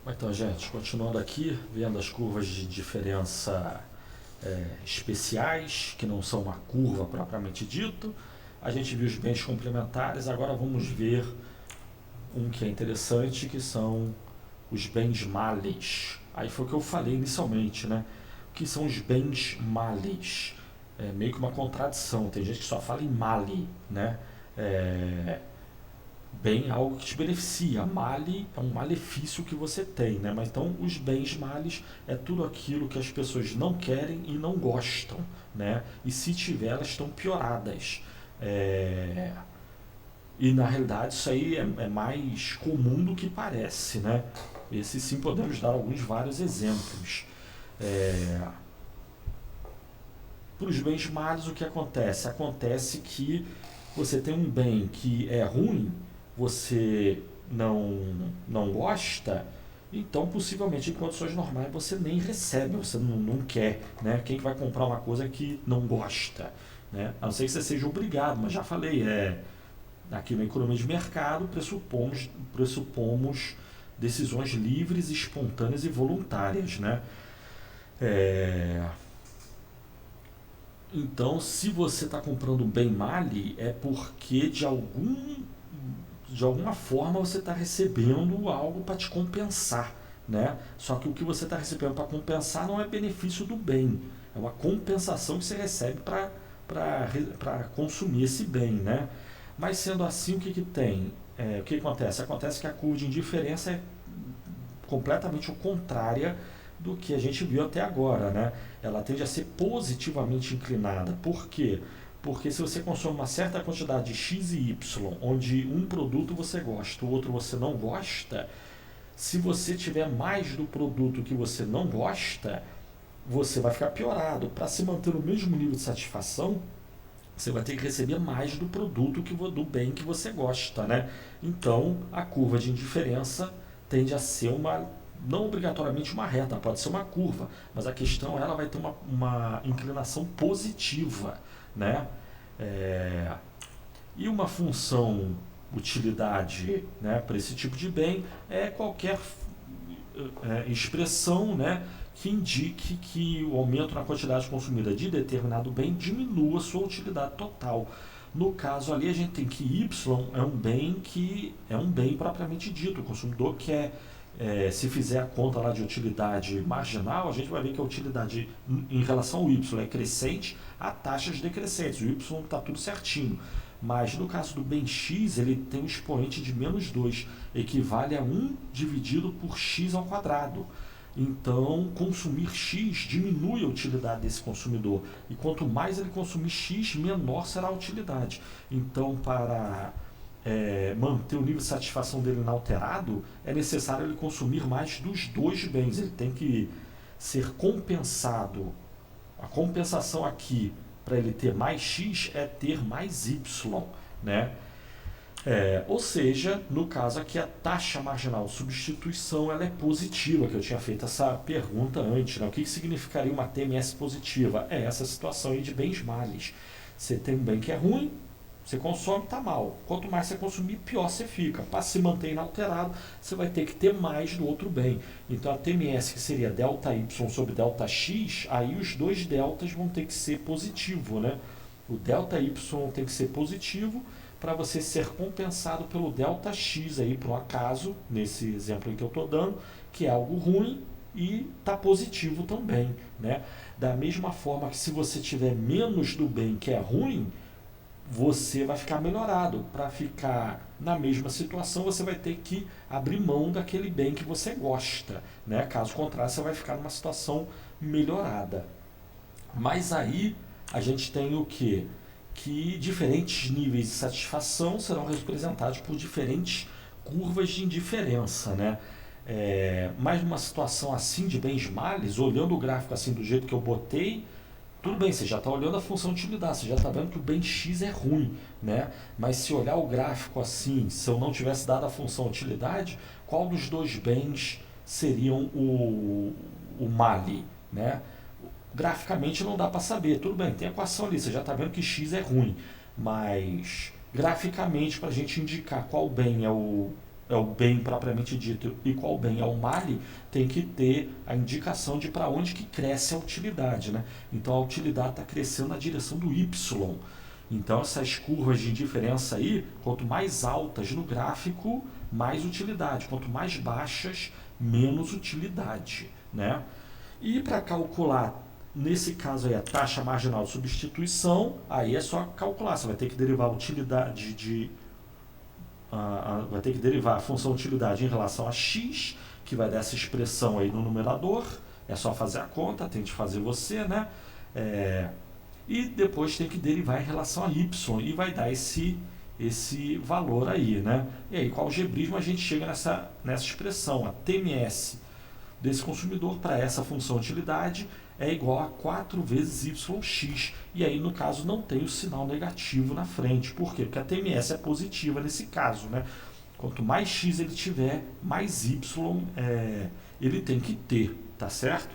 Então, gente, continuando aqui, vendo as curvas de diferença especiais, que não são uma curva propriamente dito. A gente viu os bens complementares, agora vamos ver um que é interessante, que são os bens males. Aí foi o que eu falei inicialmente, né? O que são os bens males? É meio que uma contradição, tem gente que só fala em male, né? É, bem é algo que te beneficia, male é um malefício que você tem, né? Mas então os bens males é tudo aquilo que as pessoas não querem e não gostam, né? E se tiver, elas estão pioradas. É, e na realidade isso aí é mais comum do que parece, né? Esse sim podemos dar alguns vários exemplos. É, para os bens males o que acontece? Acontece que você tem um bem que é ruim, você não gosta, então possivelmente em condições normais você nem recebe, você não quer, né? Quem que vai comprar uma coisa que não gosta, né? A não ser que você seja obrigado, mas já falei, aqui na economia de mercado pressupomos decisões livres, espontâneas e voluntárias, né? É, então, se você está comprando bem male, é porque de alguma forma você está recebendo algo para te compensar, né? Só que o que você está recebendo para compensar não é benefício do bem, é uma compensação que você recebe para consumir esse bem, né? Mas sendo assim, o que, que tem? O que acontece? Acontece que a curva de indiferença é completamente o contrária do que a gente viu até agora, né? Ela tende a ser positivamente inclinada. Por quê? Porque se você consome uma certa quantidade de X e Y, onde um produto você gosta, o outro você não gosta, se você tiver mais do produto que você não gosta, você vai ficar piorado. Para se manter no mesmo nível de satisfação, você vai ter que receber mais do produto do bem que você gosta, né? Então, a curva de indiferença tende a ser não obrigatoriamente uma reta, pode ser uma curva, mas a questão ela vai ter uma inclinação positiva, né? É, e uma função utilidade, né, para esse tipo de bem é qualquer expressão, né, que indique que o aumento na quantidade consumida de determinado bem diminua sua utilidade total. No caso ali a gente tem que Y é um bem propriamente dito, o consumidor quer. Se fizer a conta lá de utilidade marginal, a gente vai ver que a utilidade em relação ao Y é crescente a taxas decrescentes. O Y está tudo certinho. Mas no caso do bem x, ele tem um expoente de menos 2, equivale a 1 dividido por x ao quadrado. Então, consumir x diminui a utilidade desse consumidor. E quanto mais ele consumir x, menor será a utilidade. Então, para manter o nível de satisfação dele inalterado, é necessário ele consumir mais dos dois bens. Ele tem que ser compensado. A compensação aqui para ele ter mais x é ter mais y, né? Ou seja, no caso aqui a taxa marginal de substituição ela é positiva, que eu tinha feito essa pergunta antes, né? O que significaria uma TMS positiva? É essa situação aí de bens males. Você tem um bem que é ruim, você consome, está mal. Quanto mais você consumir, pior você fica. Para se manter inalterado, você vai ter que ter mais do outro bem. Então a TMS, que seria ΔY sobre ΔX, aí os dois deltas vão ter que ser positivo, né? O ΔY tem que ser positivo para você ser compensado pelo ΔX aí, por um acaso, nesse exemplo aí que eu estou dando, que é algo ruim e está positivo também, né? Da mesma forma que se você tiver menos do bem que é ruim, você vai ficar melhorado. Para ficar na mesma situação, você vai ter que abrir mão daquele bem que você gosta, né? Caso contrário, você vai ficar numa situação melhorada. Mas aí a gente tem o quê? Que diferentes níveis de satisfação serão representados por diferentes curvas de indiferença, né? Mas numa situação assim de bens males, olhando o gráfico assim do jeito que eu botei, tudo bem, você já está olhando a função de utilidade, você já está vendo que o bem X é ruim, né? Mas se olhar o gráfico assim, se eu não tivesse dado a função utilidade, qual dos dois bens seriam o male, né? Graficamente não dá para saber, tudo bem, tem a equação ali, você já está vendo que X é ruim, mas graficamente para a gente indicar qual bem é é o bem propriamente dito e qual bem é o male, tem que ter a indicação de para onde que cresce a utilidade, né? Então a utilidade está crescendo na direção do Y. Então essas curvas de indiferença aí, quanto mais altas no gráfico, mais utilidade. Quanto mais baixas, menos utilidade, né? E para calcular, nesse caso aí, a taxa marginal de substituição, aí é só calcular. Você vai ter que derivar a utilidade vai ter que derivar a função utilidade em relação a x, que vai dar essa expressão aí no numerador. É só fazer a conta, tente fazer você, né? E depois tem que derivar em relação a y, e vai dar esse valor aí, né? E aí, com o algebrismo, a gente chega nessa expressão, a TMS desse consumidor para essa função utilidade é igual a 4 vezes yx. E aí, no caso, não tem o sinal negativo na frente. Por quê? Porque a TMS é positiva nesse caso, né? Quanto mais x ele tiver, mais y ele tem que ter, tá certo?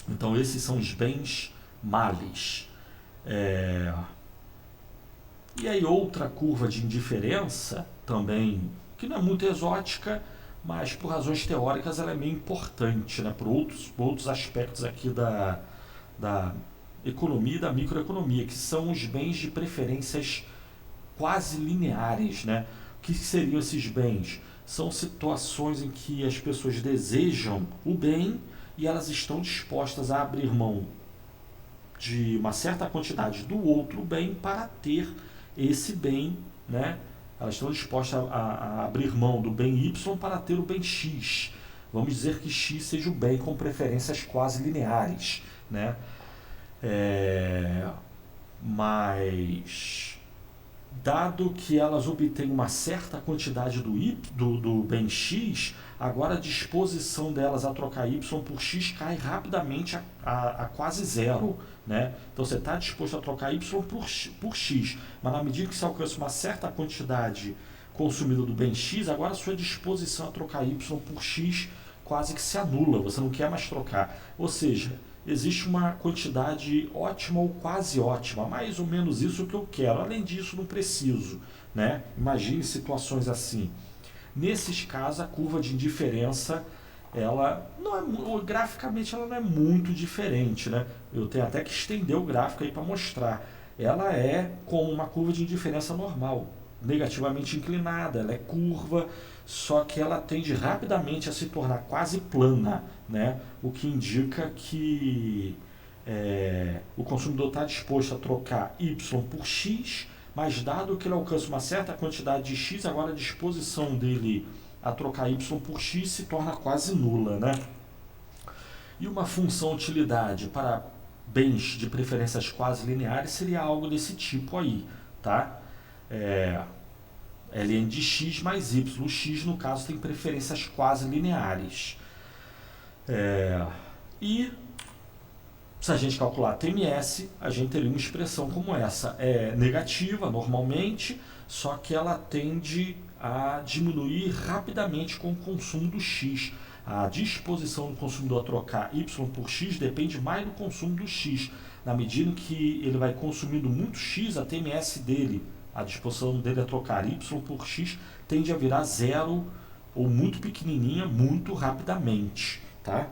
Então, esses são os bens males. E aí, outra curva de indiferença, também, que não é muito exótica, mas por razões teóricas ela é meio importante, né? Por outros aspectos aqui da economia e da microeconomia, que são os bens de preferências quase lineares, né? O que seriam esses bens? São situações em que as pessoas desejam o bem e elas estão dispostas a abrir mão de uma certa quantidade do outro bem para ter esse bem, né? Elas estão dispostas a abrir mão do bem Y para ter o bem X. Vamos dizer que X seja o bem com preferências quase lineares, né? Mas, dado que elas obtêm uma certa quantidade do bem X, agora a disposição delas a trocar Y por X cai rapidamente a quase zero, né? Então você está disposto a trocar Y por X, mas na medida que você alcança uma certa quantidade consumida do bem X, agora a sua disposição a trocar Y por X quase que se anula, você não quer mais trocar. Ou seja, existe uma quantidade ótima ou quase ótima, mais ou menos isso que eu quero, além disso não preciso, né? Imagine situações assim. Nesses casos, a curva de indiferença, ela não é, graficamente ela não é muito diferente, né? Eu tenho até que estender o gráfico aí para mostrar. Ela é como uma curva de indiferença normal, negativamente inclinada, ela é curva, só que ela tende rapidamente a se tornar quase plana, né? O que indica que o consumidor está disposto a trocar Y por X, mas dado que ele alcança uma certa quantidade de X, agora a disposição dele a trocar Y por X se torna quase nula, né? E uma função utilidade para bens de preferências quase lineares seria algo desse tipo aí, tá? Ln de x mais y. O x, no caso, tem preferências quase lineares. E se a gente calcular a TMS, a gente teria uma expressão como essa. É negativa, normalmente, só que ela tende a diminuir rapidamente com o consumo do x. A disposição do consumidor a trocar y por x depende mais do consumo do x. Na medida que ele vai consumindo muito x, a TMS dele, a disposição dele a trocar y por x, tende a virar zero ou muito pequenininha muito rapidamente, tá?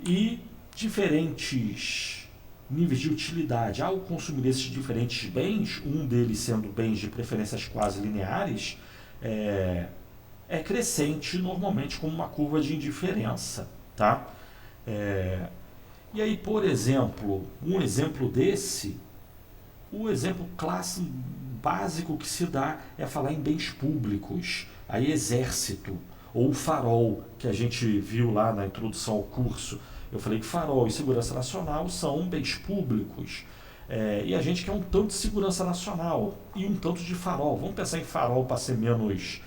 E diferentes níveis de utilidade. Ao consumir esses diferentes bens, um deles sendo bens de preferências quase lineares, é crescente normalmente como uma curva de indiferença, tá? E aí, por exemplo, um exemplo desse, o exemplo clássico, básico que se dá é falar em bens públicos, aí exército, ou farol, que a gente viu lá na introdução ao curso. Eu falei que farol e segurança nacional são bens públicos. E a gente quer um tanto de segurança nacional e um tanto de farol. Vamos pensar em farol para ser menos...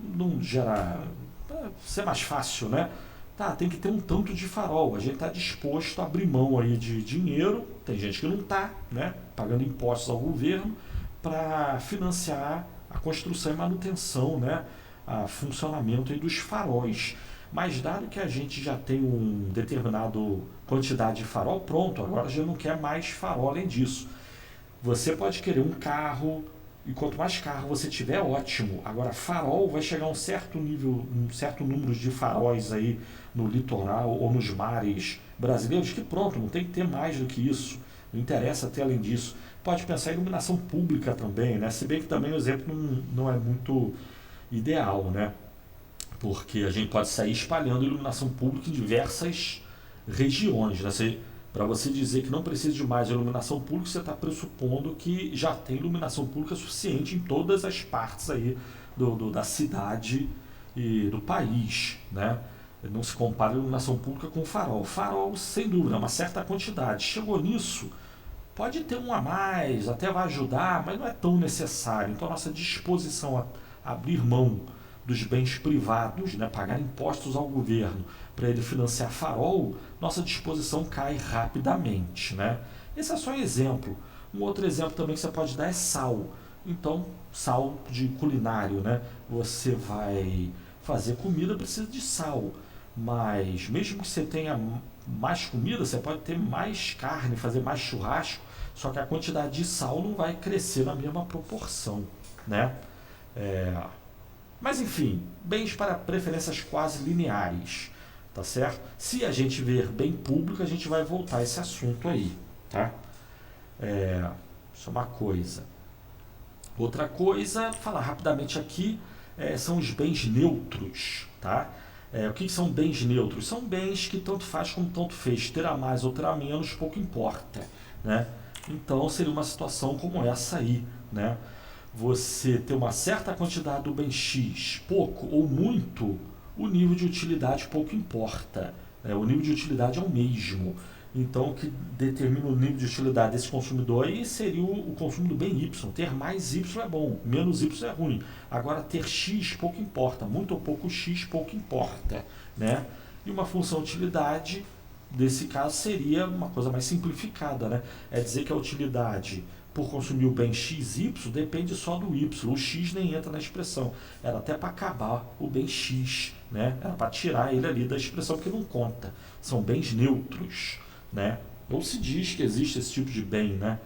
não gerar... para ser mais fácil, né? Tá, tem que ter um tanto de farol. A gente está disposto a abrir mão aí de dinheiro, tem gente que não está, né? Pagando impostos ao governo para financiar a construção e manutenção, né? A funcionamento aí dos faróis. Mas dado que a gente já tem um determinado quantidade de farol, pronto, agora já não quer mais farol além disso. Você pode querer um carro E quanto mais carro você tiver, ótimo. Agora, farol vai chegar a um certo nível, um certo número de faróis aí no litoral ou nos mares brasileiros, que pronto, não tem que ter mais do que isso. Não interessa ter além disso. Pode pensar em iluminação pública também, né? Se bem que também o exemplo não é muito ideal, né? Porque a gente pode sair espalhando iluminação pública em diversas regiões, né? Para você dizer que não precisa de mais iluminação pública, você está pressupondo que já tem iluminação pública suficiente em todas as partes aí da cidade e do país, né? Não se compara a iluminação pública com farol. Farol, sem dúvida, é uma certa quantidade. Chegou nisso, pode ter um a mais, até vai ajudar, mas não é tão necessário. Então, a nossa disposição a abrir mão dos bens privados, né, pagar impostos ao governo para ele financiar farol, nossa disposição cai rapidamente, né? Esse é só um exemplo. Um outro exemplo também que você pode dar é sal. Então, sal de culinário, né? Você vai fazer comida, precisa de sal. Mas mesmo que você tenha mais comida, você pode ter mais carne, fazer mais churrasco, só que a quantidade de sal não vai crescer na mesma proporção, né? É, mas enfim, bens para preferências quase lineares, tá certo? Se a gente ver bem público, a gente vai voltar a esse assunto aí, tá? Isso é uma coisa. Outra coisa, falar rapidamente aqui, são os bens neutros, tá? O que são bens neutros? São bens que tanto faz como tanto fez, ter a mais ou ter a menos, pouco importa, né? Então seria uma situação como essa aí, né? Você ter uma certa quantidade do bem X, pouco ou muito, o nível de utilidade pouco importa, né? O nível de utilidade é o mesmo. Então, o que determina o nível de utilidade desse consumidor aí seria o consumo do bem Y. Ter mais Y é bom, menos Y é ruim. Agora, ter X pouco importa, muito ou pouco X pouco importa, né? E uma função utilidade, desse caso, seria uma coisa mais simplificada, né? É dizer que a utilidade por consumir o bem XY depende só do Y. O X nem entra na expressão. Era até para acabar o bem X, né? Era para tirar ele ali da expressão, porque não conta. São bens neutros, né? Ou se diz que existe esse tipo de bem, né?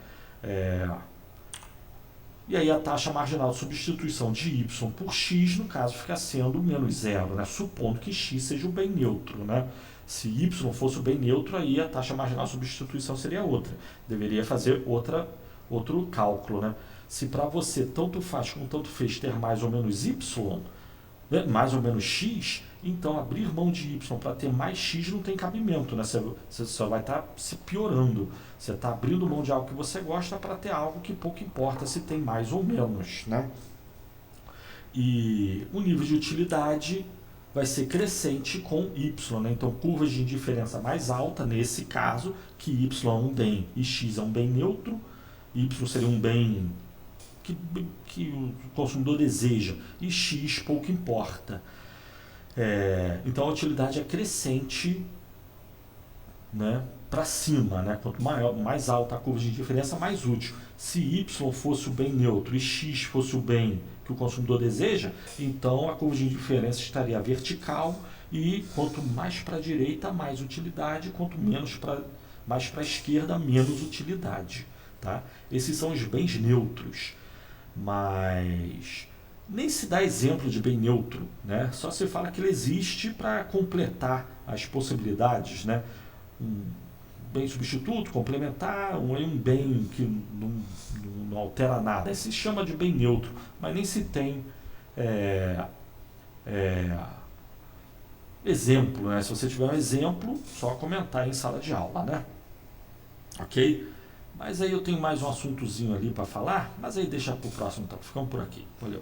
E aí a taxa marginal de substituição de y por x, no caso, fica sendo menos zero, né? Supondo que x seja o bem neutro, né? Se y fosse o bem neutro, aí a taxa marginal de substituição seria outra. Deveria fazer outro cálculo, né? Se para você tanto faz como tanto fez ter mais ou menos y, né, mais ou menos x, então abrir mão de y para ter mais x não tem cabimento, né? Você só vai estar se piorando. Você está abrindo mão de algo que você gosta para ter algo que pouco importa se tem mais ou menos, né? E o nível de utilidade vai ser crescente com y, né? Então, curvas de indiferença mais alta, nesse caso, que y é um bem e x é um bem neutro, y seria um bem que o consumidor deseja e x pouco importa. Então a utilidade é crescente, né, para cima, né? Quanto mais alta a curva de diferença, mais útil. Se y fosse o bem neutro e x fosse o bem que o consumidor deseja, então a curva de diferença estaria vertical e quanto mais para a direita, mais utilidade, quanto mais para a esquerda, menos utilidade. Tá? Esses são os bens neutros. Mas nem se dá exemplo de bem neutro, né? Só se fala que ele existe para completar as possibilidades, né? Um bem substituto, complementar, um bem que não altera nada. Esse se chama de bem neutro, mas nem se tem exemplo, né? Se você tiver um exemplo, só comentar em sala de aula, né? Ok? Mas aí eu tenho mais um assuntozinho ali para falar, mas aí deixa para o próximo, então. Ficamos por aqui. Valeu.